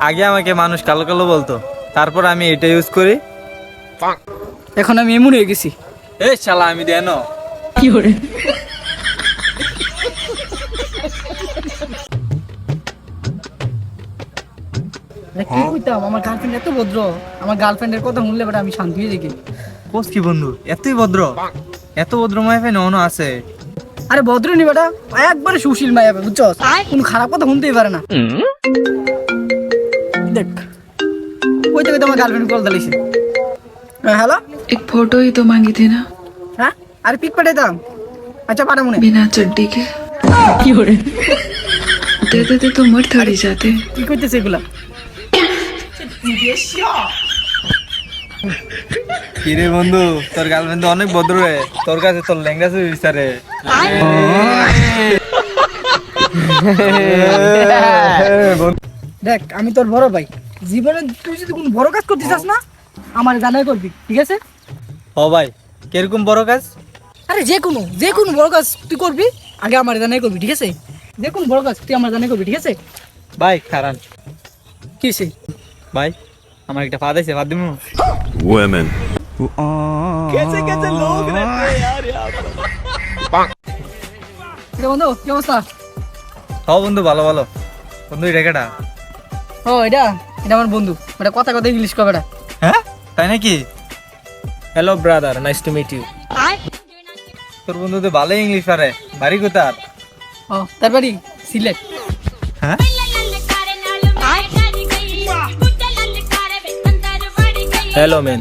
আগে আমাকে মানুষ কালো কালো বলতো, তারপর আমি এটা ইউজ করি। এখন আমি এমন হয়ে গেছি। এ শালা আমি দেন কি করে? কি কইতাম, আমার গার্লফ্রেন্ড এত ভদ্র, আমার গার্লফ্রেন্ডের কথা শুনলে বেটা আমি শান্তি হয়ে যাই। কোস কি বন্ধু, এতই ভদ্র, এত ভদ্র মাইফাই ননো আছে? আরে ভদ্র নি বেটা, একবারে সুশীল মাইয়া বুঝছস, কোনো খারাপ কথা শুনতেই পারে না। দেখ কইতে কইতে আমার গার্লফ্রেন্ড কল দিয়েছে। হ্যালো, एक फोटो ही तो मांगी थी ना, হ্যাঁ আরে পিক পাঠাইতাম। আচ্ছা পাঠা মনে। बिना चड्डी के। কি করে? दे देते तो मर थोड़ी जाते। কি কইতেছে এগুলা? কি রে বন্ধু, তোর গার্লফ্রেন্ড তো অনেক ভদ্র রে, তোর কাছে তোর ল্যাঙ্গা চুরি বিচারে। দেখ আমি তোর বড় ভাই, জীবনে তুই যদি কোনো বড় কাজ করতে চাস না আমার জানাই করবি, ঠিক আছে? ও ভাই, কিরকম বড় কাজ? আরে যে কোনো বড় কাজ তুই করবি, আগে আমার জানাই করবি, ঠিক আছে? যে কোনো বড় কাজ তুই আমার জানাই করবি, ঠিক আছে? ভাই খারান, কি সে? ভাই আমার একটা ফাদ আছে, ফাদ দিমু? Women. রে বন্ধু কি অবস্থা? হ বন্ধু, ভালো ভালো। বন্ধু এটা কেটা? ও এটা এটা আমার বন্ধু, এটা কথা কথা ইংলিশ কবে এটা? হ্যাঁ তাই নাকি? Hello brother, nice to meet you. তোর বন্ধু তো ভালো ইংলিশ পারে, বাড়ি কোথার? ও তার বাড়ি সিলেট। হ্যাঁ Hello man.